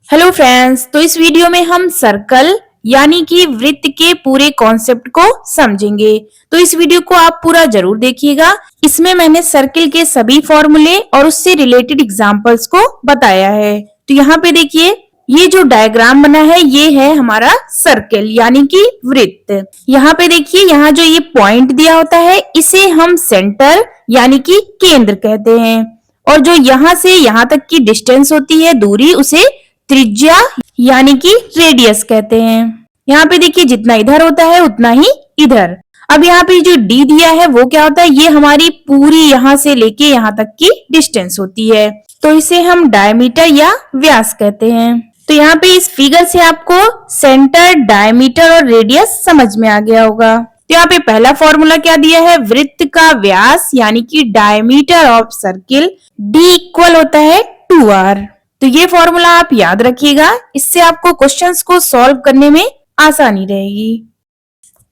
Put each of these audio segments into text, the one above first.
Hello friends, तो इस video में हम सर्कल यानी कि वृत्त के पूरे कॉन्सेप्ट को समझेंगे। तो इस वीडियो को आप पूरा जरूर देखिएगा। इसमें मैंने सर्किल के सभी फॉर्मूले और उससे रिलेटेड एग्जांपल्स को बताया है। तो यहाँ पे देखिए, ये जो डायग्राम बना है ये है हमारा सर्किल यानी कि वृत्त। यहाँ पे देखिए, यहाँ जो ये पॉइंट दिया होता है इसे हम सेंटर यानी कि केंद्र कहते हैं, और जो यहाँ से यहाँ तक की डिस्टेंस होती है, दूरी, उसे त्रिज्या यानी कि रेडियस कहते हैं। यहाँ पे देखिए, जितना इधर होता है उतना ही इधर। अब यहाँ पे जो डी दिया है वो क्या होता है, ये हमारी पूरी यहाँ से लेके यहाँ तक की डिस्टेंस होती है, तो इसे हम डायमीटर या व्यास कहते हैं। तो यहाँ पे इस फिगर से आपको सेंटर, डायमीटर और रेडियस समझ में आ गया होगा। तो यहाँ पे पहला फॉर्मूला क्या दिया है, वृत्त का व्यास यानी कि diameter of circle D equal होता है 2r। तो ये फॉर्मूला आप याद रखिएगा, इससे आपको क्वेश्चंस को सॉल्व करने में आसानी रहेगी।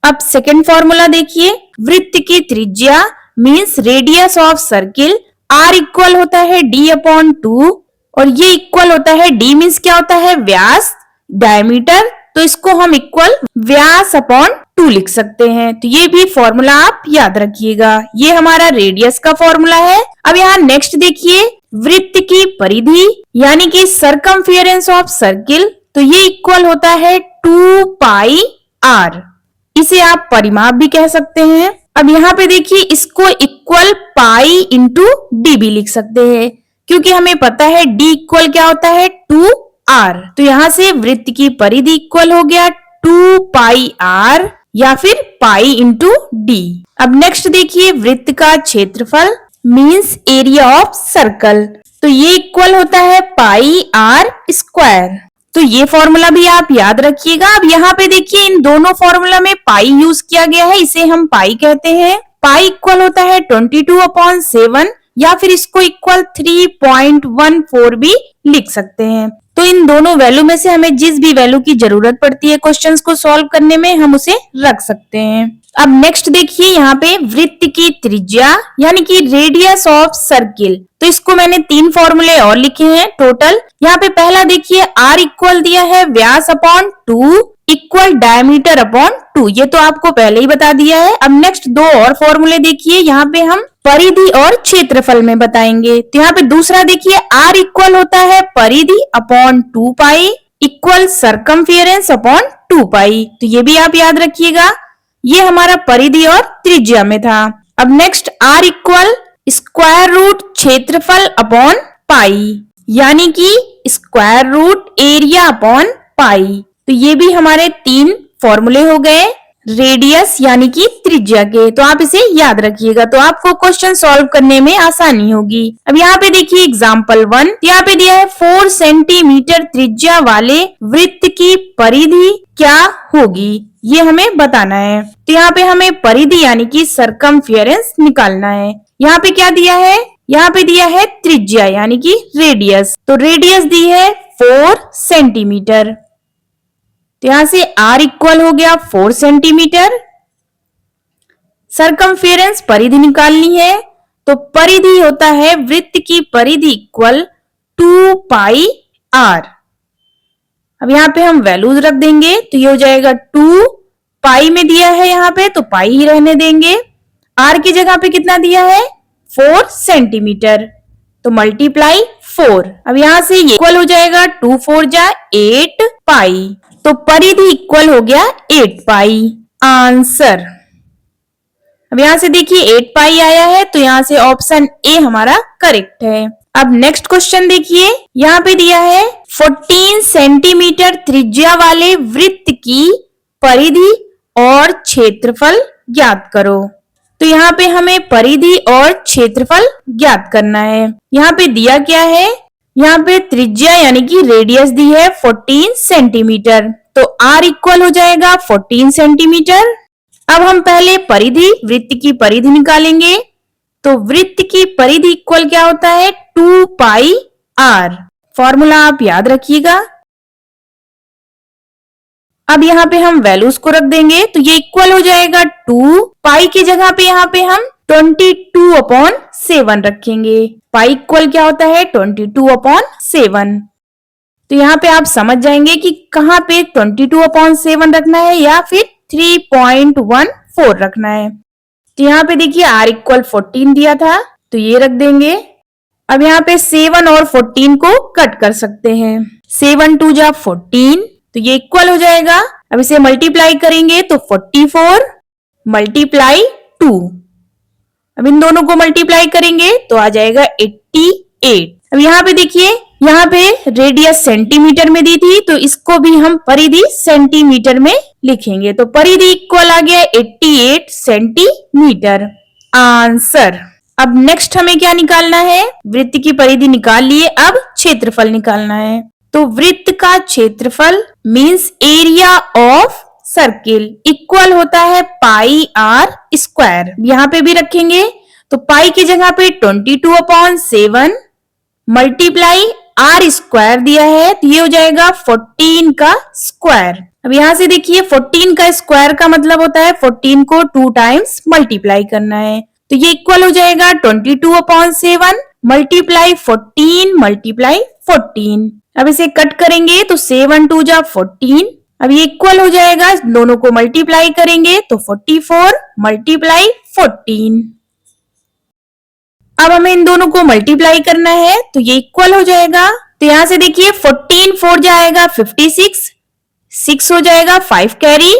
अब सेकंड फॉर्मूला देखिए, वृत्त की त्रिज्या means radius of circle r equal होता है d/2, और ये इक्वल होता है, d मींस क्या होता है, व्यास, डायमीटर, तो इसको हम इक्वल व्यास अपॉन 2 लिख सकते हैं। तो ये भी फॉर्मूला आप याद रखिएगा। ये हमारा रेडियस का फॉर्मूला है। अब यहाँ नेक्स्ट देखिए, वृत्त की परिधि यानी कि सरकमफेरेंस ऑफ सर्किल, तो ये इक्वल होता है 2πr। इसे आप परिमाप भी कह सकते हैं। अब यहाँ पे देखिए, इसको इक्वल पाई इंटू डी भी लिख सकते हैं, क्योंकि हमें पता है डी इक्वल क्या होता है, 2r। तो यहाँ से वृत्त की परिधि इक्वल हो गया 2πr या फिर पाई इंटू डी। अब नेक्स्ट देखिए, वृत्त का क्षेत्रफल मीन्स एरिया ऑफ सर्कल, तो ये इक्वल होता है πr²। तो ये फॉर्मूला भी आप याद रखिएगा। अब यहाँ पे देखिए, इन दोनों फॉर्मूला में पाई यूज किया गया है, इसे हम पाई कहते हैं। पाई इक्वल होता है 22/7, या फिर इसको इक्वल 3.14 भी लिख सकते हैं। तो इन दोनों वैल्यू में से हमें जिस भी वैल्यू की जरूरत पड़ती है क्वेश्चंस को सॉल्व करने में, हम उसे रख सकते हैं। अब नेक्स्ट देखिए, यहाँ पे वृत्त की त्रिज्या यानी कि रेडियस ऑफ सर्किल, तो इसको मैंने 3 फॉर्मूले और लिखे हैं टोटल। यहाँ पे पहला देखिए, r इक्वल दिया है व्यास अपॉन 2 इक्वल डायमीटर अपॉन 2, ये तो आपको पहले ही बता दिया है। अब नेक्स्ट 2 और फॉर्मूले देखिए, यहाँ पे हम परिधि और क्षेत्रफल में बताएंगे। तो यहाँ पे दूसरा देखिए, r इक्वल होता है परिधि अपॉन 2π इक्वल सरकमफेरेंस अपॉन 2π, तो ये भी आप याद रखिएगा। ये हमारा परिधि और त्रिज्या में था। अब next r equal square root क्षेत्रफल अपॉन पाई, यानी कि square root area upon pi. तो ये भी हमारे 3 फॉर्मूले हो गए रेडियस यानी कि त्रिज्या के, तो आप इसे याद रखिएगा, तो आपको क्वेश्चन सॉल्व करने में आसानी होगी। अब यहाँ पे देखिए एग्जाम्पल 1, यहाँ पे दिया है 4 सेंटीमीटर त्रिज्या वाले वृत्त की परिधि क्या होगी, ये हमें बताना है। तो यहाँ पे हमें परिधि यानी कि सरकमफेरेंस निकालना है। यहाँ पे क्या दिया है, यहाँ पे दिया है त्रिज्या यानी कि रेडियस, तो रेडियस दी है 4 सेंटीमीटर। तो यहां से r इक्वल हो गया 4 सेंटीमीटर। सरकमफेरेंस परिधि निकालनी है, तो परिधि होता है वृत्त की परिधि इक्वल 2πr। अब यहाँ पे हम वैल्यूज रख देंगे, तो ये हो जाएगा 2 पाई में दिया है यहाँ पे, तो पाई ही रहने देंगे। r की जगह पे कितना दिया है, 4 सेंटीमीटर, तो मल्टीप्लाई 4। अब यहाँ से ये इक्वल हो जाएगा 2 4 जा 8 पाई, तो परिधि इक्वल हो गया 8 पाई। आंसर। अब यहां से देखिए 8 पाई आया है, तो यहां से ऑप्शन ए हमारा करेक्ट है। अब नेक्स्ट क्वेश्चन देखिए, यहाँ पे दिया है 14 सेंटीमीटर त्रिज्या वाले वृत्त की परिधि और क्षेत्रफल ज्ञात करो। तो यहाँ पे हमें परिधि और क्षेत्रफल ज्ञात करना है। यहाँ पे दिया क्या है, यहाँ पे त्रिज्या यानी कि रेडियस दी है 14 सेंटीमीटर, तो r इक्वल हो जाएगा 14 सेंटीमीटर। अब हम पहले परिधि, वृत्त की परिधि निकालेंगे, तो वृत्त की परिधि इक्वल क्या होता है, 2πr। फॉर्मूला आप याद रखिएगा। अब यहाँ पे हम वैल्यूज को रख देंगे, तो ये इक्वल हो जाएगा 2 पाई की जगह पे यहाँ पे हम 22/7 रखेंगे। पाई इक्वल क्या होता है, 22/7। तो यहाँ पे आप समझ जाएंगे कि कहाँ पे 22/7 रखना है या फिर 3.14 रखना है। तो यहाँ पे देखिए r इक्वल 14 दिया था, तो ये रख देंगे। अब यहाँ पे 7 और 14 को कट कर सकते हैं। 7 2 जा 14, तो ये इक्वल हो जाएगा। अब इसे मल्टीप्लाई करेंगे तो 44 मल्टीप्लाई 2। अब इन दोनों को मल्टीप्लाई करेंगे तो आ जाएगा 88। अब यहाँ पे देखिए, यहाँ पे रेडियस सेंटीमीटर में दी थी, तो इसको भी हम परिधि सेंटीमीटर में लिखेंगे। तो परिधि इक्वल आ गया 88 सेंटीमीटर। आंसर। अब नेक्स्ट हमें क्या निकालना है? वृत्त की परिधि निकाल लिए, अब क्षेत्रफल निकालना है। तो वृत्त का क्षेत्रफल means area of circle equal होता है पाई आर स्क्वायर। यहाँ पे भी रखेंगे, तो पाई की जगह पे 22/7 मल्टीप्लाई आर स्क्वायर दिया है, तो ये हो जाएगा 14 का स्क्वायर। अब यहां से देखिए 14 का स्क्वायर का मतलब होता है 14 को 2 टाइम्स मल्टीप्लाई करना है, तो ये इक्वल हो जाएगा 22/7 मल्टीप्लाई 14 मल्टीप्लाई 14। अब इसे कट करेंगे तो 7 2 जा 14। अब ये इक्वल हो जाएगा, दोनों को मल्टीप्लाई करेंगे तो 44 मल्टीप्लाई 14। अब हमें इन दोनों को मल्टीप्लाई करना है, तो ये इक्वल हो जाएगा। तो यहां से देखिए 14 4 जाएगा 56, 6 हो जाएगा 5 कैरी,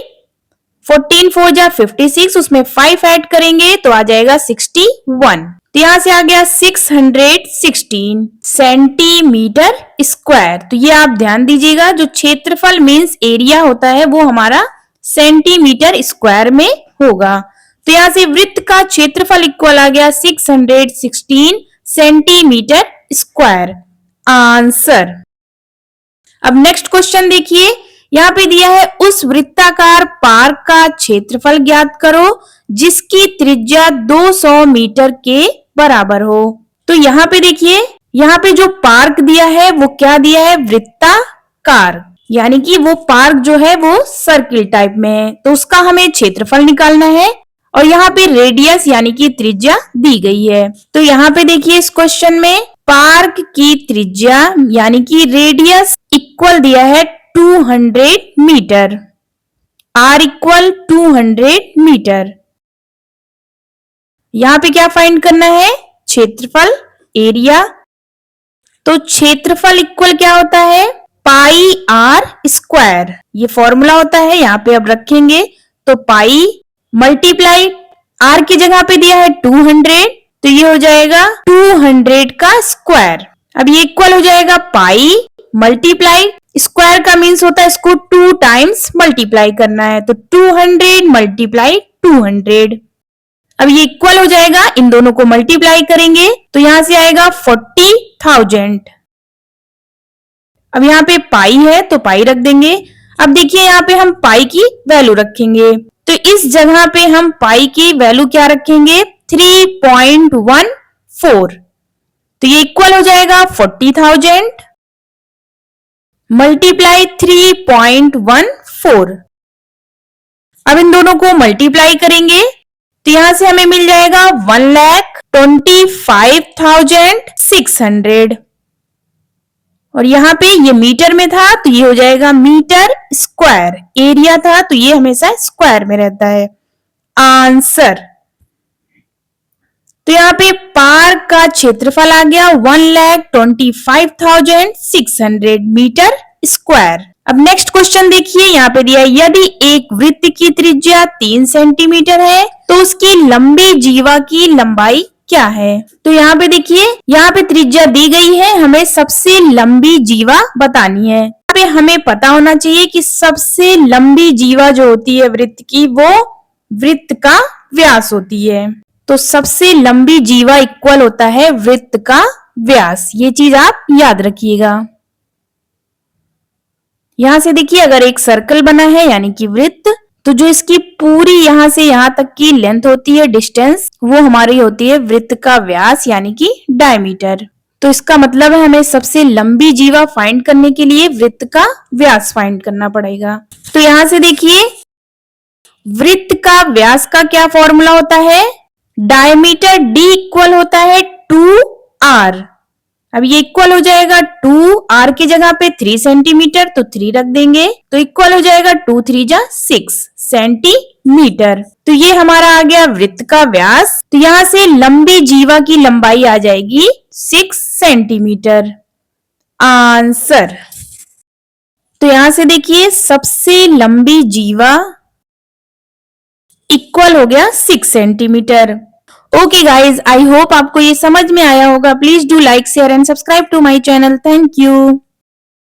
14 4 जा 56, उसमें 5 ऐड करेंगे तो आ जाएगा 61। तो यहां से आ गया 616 सेंटीमीटर स्क्वायर। तो ये आप ध्यान दीजिएगा, जो क्षेत्रफल मींस एरिया होता है वो हमारा सेंटीमीटर स्क्वायर में होगा। तो यहां से वृत्त का क्षेत्रफल इक्वल आ गया 616 सेंटीमीटर स्क्वायर। आंसर। अब नेक्स्ट क्वेश्चन देखिए, यहाँ पे दिया है उस वृत्ताकार पार्क का क्षेत्रफल ज्ञात करो जिसकी त्रिज्या 200 मीटर के बराबर हो। तो यहाँ पे देखिए, यहाँ पे जो पार्क दिया है वो क्या दिया है? वृत्ताकार, यानी कि वो पार्क जो है वो सर्किल टाइप में है, तो उसका हमें क्षेत्रफल निकालना है। और यहाँ पे रेडियस यानी कि त्रिज्या दी गई है। तो यहाँ पे देखिए इस क्वेश्चन में पार्क की त्रिज्या यानी कि रेडियस इक्वल दिया है 200 मीटर। r equal 200 metre. यहाँ पे क्या फाइंड करना है? क्षेत्रफल, एरिया। तो क्षेत्रफल इक्वल क्या होता है? पाई आर स्क्वायर, ये फॉर्मूला होता है, यहाँ पे अब रखेंगे। तो पाई मल्टीप्लाई आर की जगह पे दिया है 200, तो ये हो जाएगा 200 का स्क्वायर। अब ये इक्वल हो जाएगा पाई मल्टीप्लाई स्क्वायर का मीन्स होता है इसको 2 टाइम्स मल्टीप्लाई करना है, तो 200 मल्टीप्लाई 200। अब ये इक्वल हो जाएगा, इन दोनों को मल्टीप्लाई करेंगे तो यहां से आएगा 40,000। अब यहाँ पे पाई है तो पाई रख देंगे। अब देखिए यहाँ पे हम पाई की वैल्यू रखेंगे, तो इस जगह पे हम पाई की वैल्यू क्या रखेंगे? 3.14। तो ये इक्वल हो जाएगा 40,000 मल्टीप्लाई 3.14। अब इन दोनों को मल्टीप्लाई करेंगे तो यहां से हमें मिल जाएगा 1,25,600। और यहाँ पे ये मीटर में था तो ये हो जाएगा मीटर स्क्वायर। एरिया था तो ये हमेशा स्क्वायर में रहता है। आंसर। तो यहाँ पे पार्क का क्षेत्रफल आ गया 1,25,600 मीटर स्क्वायर। अब नेक्स्ट क्वेश्चन देखिए, यहाँ पे दिया यदि एक वृत्त की त्रिज्या 3 सेंटीमीटर है तो उसकी लंबी जीवा की लंबाई क्या है? तो यहाँ पे देखिए, यहाँ पे त्रिज्या दी गई है, हमें सबसे लंबी जीवा बतानी है। यहाँ पे हमें पता होना चाहिए कि सबसे लंबी जीवा जो होती है वृत्त की वो वृत्त का व्यास होती है। तो सबसे लंबी जीवा इक्वल होता है वृत्त का व्यास। ये चीज आप याद रखिएगा। यहां से देखिए, अगर एक सर्कल बना है यानी कि वृत्त, तो जो इसकी पूरी यहां से यहां तक की लेंथ होती है, डिस्टेंस, वो हमारी होती है वृत्त का व्यास यानी कि डायमीटर। तो इसका मतलब है हमें सबसे लंबी जीवा फाइंड करने के लिए वृत्त का व्यास फाइंड करना पड़ेगा। तो यहां से देखिए, वृत्त का व्यास का क्या फॉर्मूला होता है? डायमीटर d इक्वल होता है 2r। अब ये इक्वल हो जाएगा 2, आर की जगह पे 3 सेंटीमीटर तो 3 रख देंगे, तो इक्वल हो जाएगा 2 3 जा 6 सेंटीमीटर। तो ये हमारा आ गया वृत्त का व्यास। तो यहां से लंबी जीवा की लंबाई आ जाएगी 6 सेंटीमीटर। आंसर। तो यहां से देखिए सबसे लंबी जीवा इक्वल हो गया 6 centimetre. Okay guys, I hope आपको ये समझ में आया होगा। Please do like share and subscribe to my channel. Thank you.